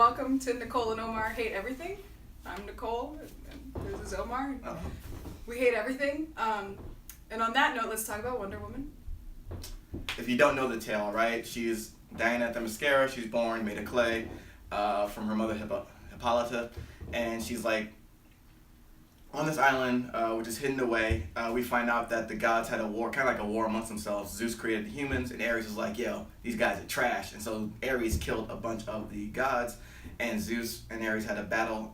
welcome to Nicole and Omar Hate Everything. I'm Nicole, and this is Omar. We hate everything. And on that note, let's talk about Wonder Woman. If you don't know the tale, right, she's Diana Themyscira. She's born made of clay from her mother Hippolyta, and she's like on this island, which is hidden away. We find out that the gods had a war, kind of like a war amongst themselves. Zeus created the humans, and Ares was like, yo, these guys are trash. And so Ares killed a bunch of the gods, and Zeus and Ares had a battle,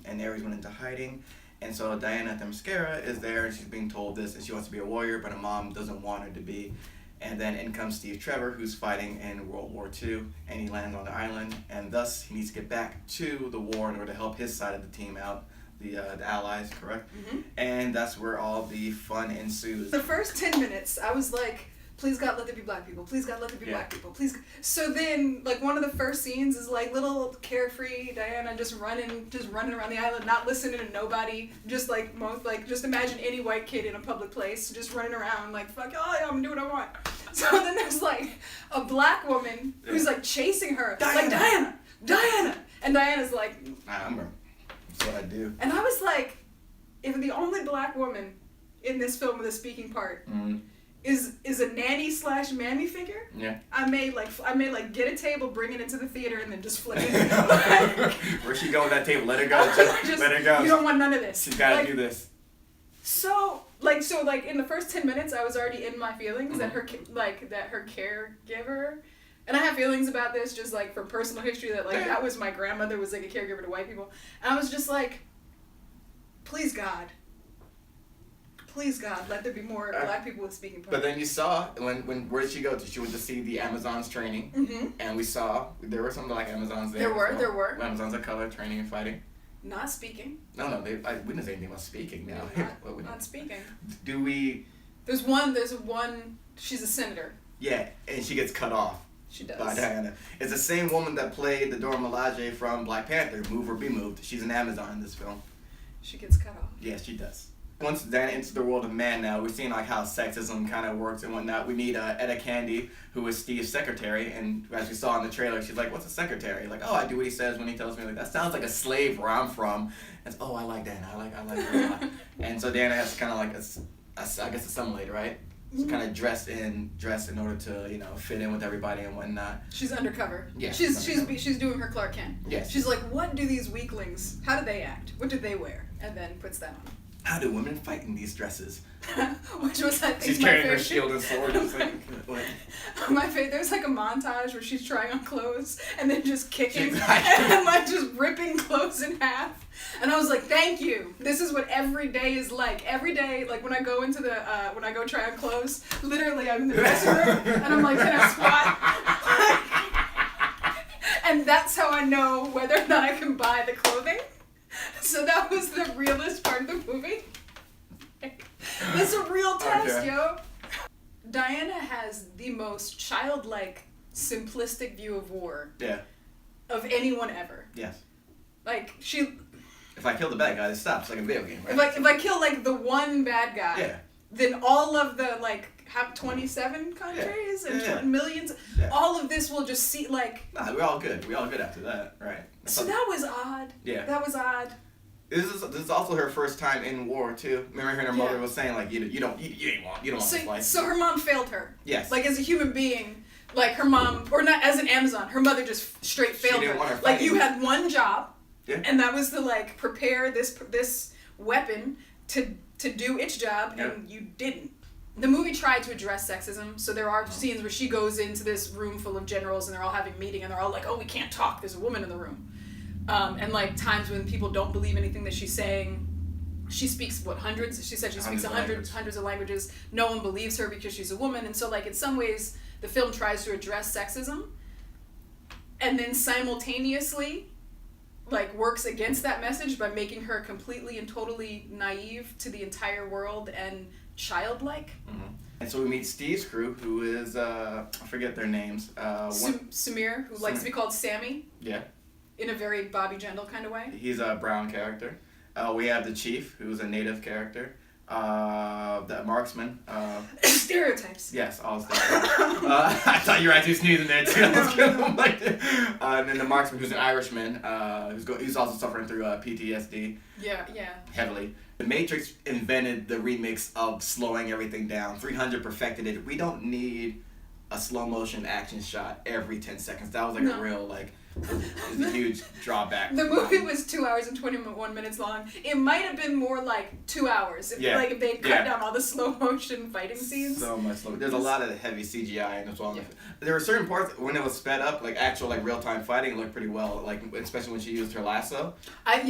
and Ares went into hiding. And so Diana Themyscira is there, and she's being told this, and she wants to be a warrior, but her mom doesn't want her to be. And then in comes Steve Trevor, who's fighting in World War II, and he lands on the island, and thus he needs to get back to the war in order to help his side of the team out. The allies, correct? Mm-hmm. And that's where all the fun ensues. The first 10 minutes, I was like, please God, let there be black people. Please God, let there be black people. Please. So then, like, one of the first scenes is like little carefree Diana just running around the island, not listening to nobody. Just imagine any white kid in a public place just running around like, fuck, oh yeah, I'm gonna do what I want. So then there's like a black woman who's like chasing her, like Diana, and Diana's like, that's what I do. And I was like, if the only black woman in this film with a speaking part is a nanny / mammy figure, I may get a table, bring it into the theater, and then just flip it. Where's she going with that table? Let her go. Just let her go. You don't want none of this. She's got to do this. So in the first 10 minutes, I was already in my feelings that her caregiver. And I have feelings about this just like from personal history that like that was my grandmother was like a caregiver to white people. And I was just like, please God, let there be more black people with speaking parts. But then you saw, where did she go to? She went to see the Amazons training. And we saw, there were some like Amazons there. There were. Amazons of color training and fighting. Not speaking. No, we didn't say anything about speaking now. Not speaking. Do we? There's one, she's a senator. Yeah, and she gets cut off. She does. By Diana. It's the same woman that played the Dora Milaje from Black Panther, Move or Be Moved. She's an Amazon in this film. She gets cut off. Yes, she does. Once Diana enters the world of man now, we're seeing like how sexism kind of works and whatnot. We meet Etta Candy, who is Steve's secretary, and as we saw in the trailer, she's like, what's a secretary? Like, oh, I do what he says when he tells me. Like, that sounds like a slave where I'm from. And oh, I like Diana. I like her a lot. And so Diana has kind of like I guess assimilate, right? So kind of dressed in order to fit in with everybody and whatnot. She's undercover. Yeah. She's doing her Clark Kent. Yes. She's like, what do these weaklings? How do they act? What do they wear? And then puts that on. How do women fight in these dresses? Which was I think she's carrying her shield and sword. It's like, what? My favorite. There's like a montage where she's trying on clothes and then just kicking and like just ripping clothes in half. And I was like, thank you. This is what every day is like. Every day, like when I go into the when I go try on clothes, literally I'm in the dressing room and I'm like, can I squat? And that's how I know whether or not I can buy the clothing. So that was the realest part of the movie. It's a real test, yo. Diana has the most childlike, simplistic view of war. Yeah. Of anyone ever. Yes. Like if I kill the bad guy, it stops like a video game, right? If I kill like the one bad guy, then all of the have 27 countries and millions. Yeah. All of this will just see like. Nah, we're all good. We're all good after that, right? So that was odd. Yeah. That was odd. This is also her first time in war too. Remember her and her mother was saying like you don't want this life. So her mom failed her. Yes. Like as a human being, like her mom, or not as an Amazon, her mother just straight failed her. Like you had one job, and that was to like prepare this weapon to do its job, and you didn't. The movie tried to address sexism, so there are scenes where she goes into this room full of generals and they're all having a meeting and they're all like, oh, we can't talk, there's a woman in the room. And like times when people don't believe anything that she's saying, she speaks hundreds? She said she speaks hundreds of languages. No one believes her because she's a woman. And so like in some ways, the film tries to address sexism and then simultaneously like works against that message by making her completely and totally naive to the entire world and childlike. Mm-hmm. And so we meet Steve's crew, who is I forget their names. Samir, who likes to be called Sammy. Yeah. In a very Bobby Jindal kind of way. He's a brown character. We have the chief, who's a native character. The marksman. Stereotypes. Yes, all stereotypes. I thought you were actually sneezing there too. And then the marksman, who's an Irishman, who's also suffering through PTSD. Yeah. Heavily. The Matrix invented the remix of slowing everything down. 300 perfected it. We don't need a slow motion action shot every 10 seconds. That was like a real it's a huge drawback. The movie was 2 hours and 21 minutes long. It might have been more like 2 hours if they cut down all the slow motion fighting scenes. So much slow. There's a lot of heavy CGI in as well. Yeah. There were certain parts when it was sped up, like actual real time fighting, it looked pretty well. Like especially when she used her lasso. I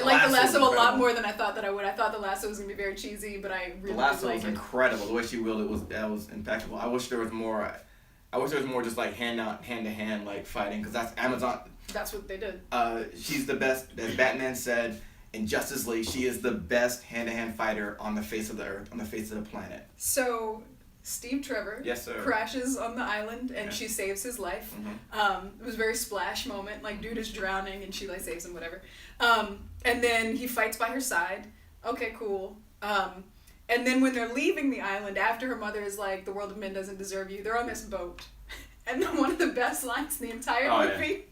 like the lasso a lot more than I thought that I would. I thought the lasso was gonna be very cheesy, but I really the lasso was incredible. The way she wielded it was impeccable. I wish there was more. Just like hand to hand fighting, because that's Amazon. That's what they did. She's the best, as Batman said in Justice League. She is the best hand to hand fighter on the face of the earth, on the face of the planet. So, Steve Trevor crashes on the island and she saves his life. Mm-hmm. It was a very splash moment. Like, dude is drowning and she saves him, whatever. And then he fights by her side. Okay, cool. And then when they're leaving the island, after her mother is like, the world of men doesn't deserve you, they're on this boat. And then one of the best lines in the entire movie,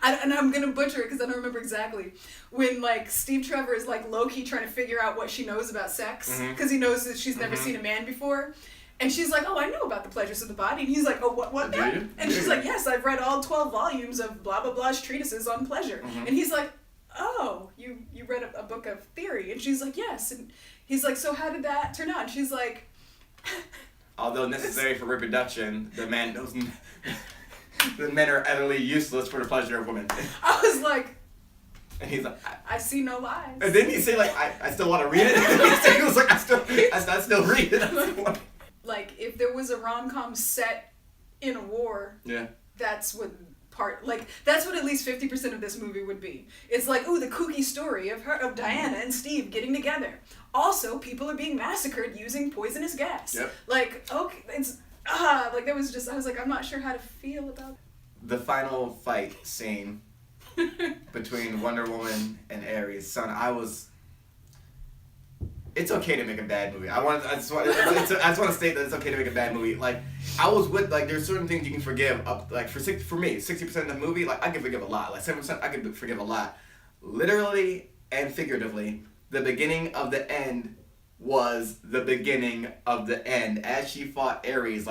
and I'm going to butcher it because I don't remember exactly, when Steve Trevor is low-key trying to figure out what she knows about sex, because he knows that she's never seen a man before. And she's like, oh, I know about the pleasures of the body. And he's like, oh, what now? And she's like, yes, I've read all 12 volumes of blah, blah, blah's treatises on pleasure. And he's like, oh, you read a book of theory? And she's like, yes. And he's like, so how did that turn out? And she's like... Although necessary for reproduction, the men are utterly useless for the pleasure of women. I was like... And he's like... I see no lies. And then he say, I still want to read it? He was like, I still read it. If there was a rom-com set in a war, that's what... that's what at least 50% of this movie would be. It's the kooky story of Diana and Steve getting together. Also, people are being massacred using poisonous gas. Yep. Okay, it's there was just, I was like, I'm not sure how to feel about it. The final fight scene between Wonder Woman and Ares, son, it's okay to make a bad movie. I just want to state that it's okay to make a bad movie. I was with, there's certain things you can forgive for me, 60% of the movie, I can forgive a lot. 7% I can forgive a lot. Literally and figuratively, the beginning of the end was the beginning of the end. As she fought Ares,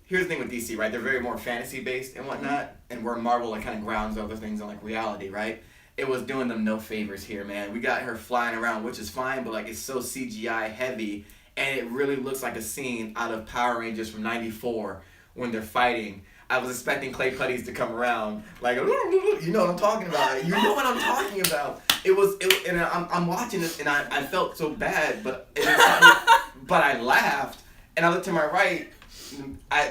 here's the thing with DC, right? They're very more fantasy based and whatnot, and where Marvel kind of grounds other things on reality, right? It was doing them no favors here, man. We got her flying around, which is fine, but it's so CGI heavy, and it really looks like a scene out of Power Rangers from '94 when they're fighting. I was expecting Clay Putties to come around, you know what I'm talking about. You know what I'm talking about. And I'm watching this, and I felt so bad, but I laughed, and I looked to my right.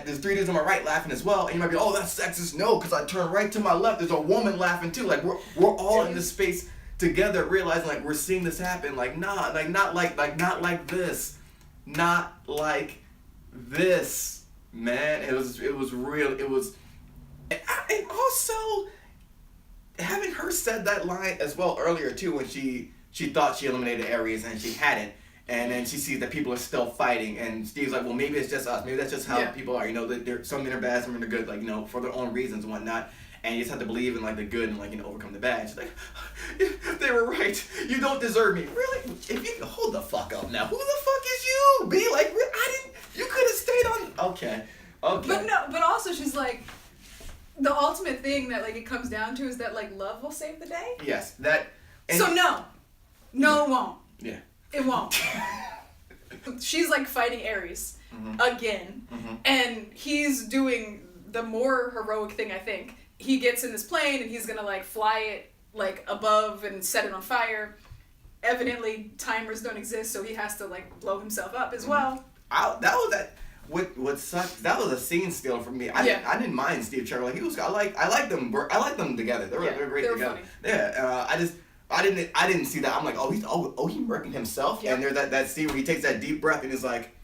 There's 3 dudes on my right laughing as well, and you might be, oh, that's sexist. No, because I turned right to my left. There's a woman laughing too. We're all in this space together, realizing we're seeing this happen. Not like this, man. It was real. It was, and also having her said that line as well earlier too, when she thought she eliminated Ares and she hadn't. And then she sees that people are still fighting, and Steve's like, well, maybe it's just us. Maybe that's just how people are. Some men are bad, some men are good, for their own reasons and whatnot. And you just have to believe in, the good and, overcome the bad. She's like, they were right. You don't deserve me. Really? Hold the fuck up now. Who the fuck is you? Be you could have stayed on. Okay. But also she's like, the ultimate thing that, it comes down to is that, love will save the day? Yes. That. So no, it won't. Yeah. It won't. She's fighting Ares again, and he's doing the more heroic thing. I think he gets in this plane and he's gonna fly it above and set it on fire. Evidently, timers don't exist, so he has to blow himself up as well. What sucked? That was a scene steal for me. I didn't mind Steve Trevor. I like them together. They were great together. Funny. Yeah. I didn't see that. I'm like, he murking himself. Yeah. And there's that scene where he takes that deep breath and he's like,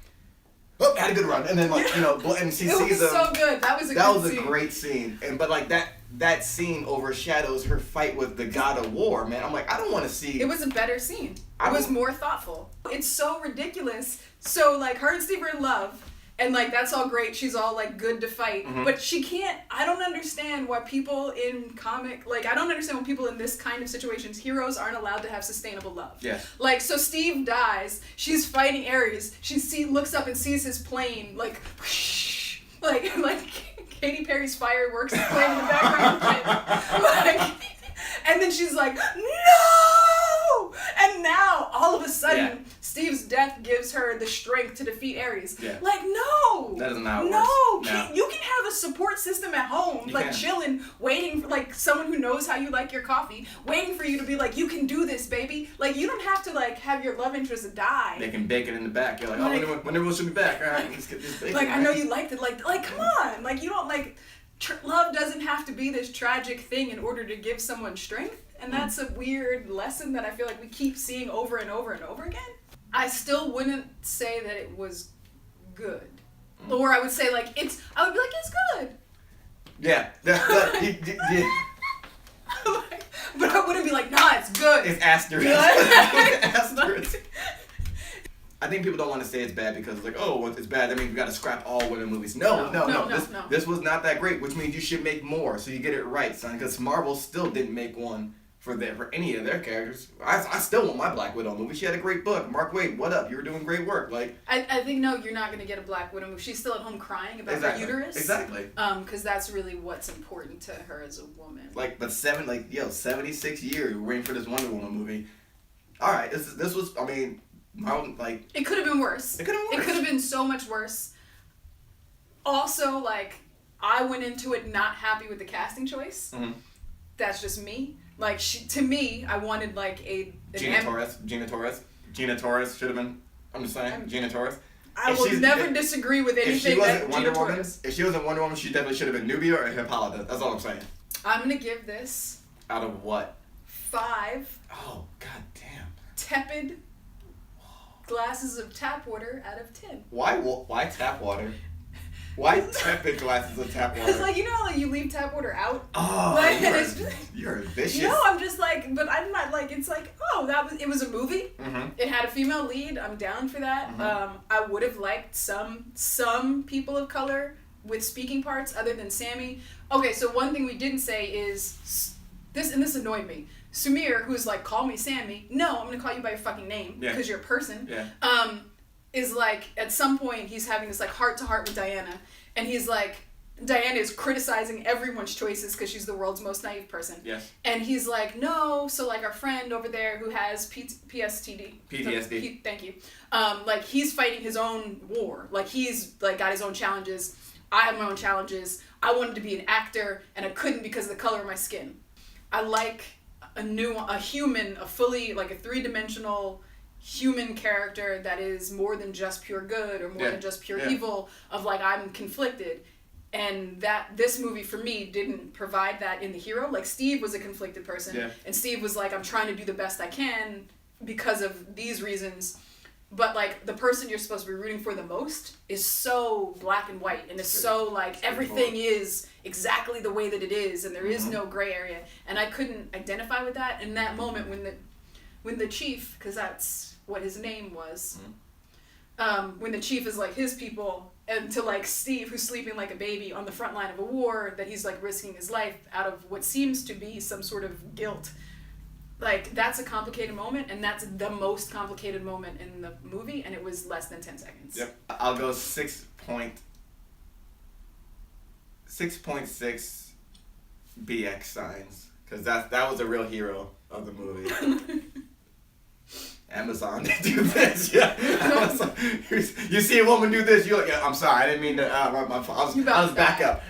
oh, had a good run, and then like and she sees him. It was so good. That was a great scene, but like that scene overshadows her fight with the god of war, man. I'm like, I don't want to see. It was a better scene. It was more thoughtful. It's so ridiculous. So like her and Steve are in love. And, like, that's all great. She's all, like, good to fight. Mm-hmm. But she can't... I don't understand why people in I don't understand when people in this kind of situations, heroes aren't allowed to have sustainable love. Yeah. Like, so Steve dies. She's fighting Ares. She looks up and sees his plane, like Katy Perry's fireworks playing in the background. And then she's like, no! And now, all of a sudden, Steve's death gives her the strength to defeat Ares. Yeah. Like, no! That isn't how it works. No! You can have a support system at home, chilling, waiting for, someone who knows how you like your coffee, waiting for you to be like, you can do this, baby. Like, you don't have to, have your love interest die. They can bake it in the back. You're like, when everyone should be back. All right, let's get this bacon. I know you liked it. Come on! You don't, love doesn't have to be this tragic thing in order to give someone strength, and that's a weird lesson that I feel like we keep seeing over and over and over again. I still wouldn't say that it was good, or I would say I would be like it's good. Yeah. But I wouldn't be like, nah, it's good. It's asterisk. Asterisk. I think people don't want to say it's bad because it's bad. That means we got to scrap all women movies. No. This was not that great, which means you should make more so you get it right, son. Because Marvel still didn't make one for any of their characters. I still want my Black Widow movie. She had a great book. Mark Waid, what up? You were doing great work. I think you're not gonna get a Black Widow movie. She's still at home crying about her uterus. Exactly. Because that's really what's important to her as a woman. But 76 years we're waiting for this Wonder Woman movie. All right, this was. I mean. It could have been worse. It could have been so much worse. Also, I went into it not happy with the casting choice. Mm-hmm. That's just me. To me, I wanted Gina Torres. Gina Torres should have been. I'm just saying, Gina Torres. I will never disagree with anything that Gina Torres. If she wasn't Wonder Woman, she definitely should have been Nubia or Hippolyta. That's all I'm saying. I'm gonna give this. Out of what? 5. Oh, god damn. Tepid glasses of tap water out of 10. Why tap water? Why tepid glasses of tap water? It's you leave tap water out. Oh, you're vicious. No, I'm just but I'm not it's it was a movie. Mm-hmm. It had a female lead. I'm down for that. Mm-hmm. I would have liked some people of color with speaking parts other than Sammy. Okay, so one thing we didn't say is this, and this annoyed me. Sumir, who's call me Sammy. No, I'm gonna call you by your fucking name because you're a person. Yeah. Is at some point he's having this heart to heart with Diana, and he's Diana is criticizing everyone's choices because she's the world's most naive person. Yes. And he's no, so our friend over there who has PTSD. Thank you. He's fighting his own war. He's got his own challenges. I have my own challenges. I wanted to be an actor and I couldn't because of the color of my skin. I like a human, a fully, a 3-dimensional human character that is more than just pure good or more than just pure evil, of I'm conflicted. And this movie for me didn't provide that in the hero. Steve was a conflicted person, and Steve was I'm trying to do the best I can because of these reasons. But the person you're supposed to be rooting for the most is so black and white, and it's so everything is exactly the way that it is, and there is no gray area. And I couldn't identify with that in that moment when the chief, because that's what his name was, when the chief is his people, and to Steve, who's sleeping like a baby on the front line of a war, that he's risking his life out of what seems to be some sort of guilt. That's a complicated moment, and that's the most complicated moment in the movie, and it was less than 10 seconds. Yep. I'll go 6.6 BX signs, because that was the real hero of the movie. Amazon do this, Amazon. You see a woman do this, you're I'm sorry, I didn't mean to. I'll just back up.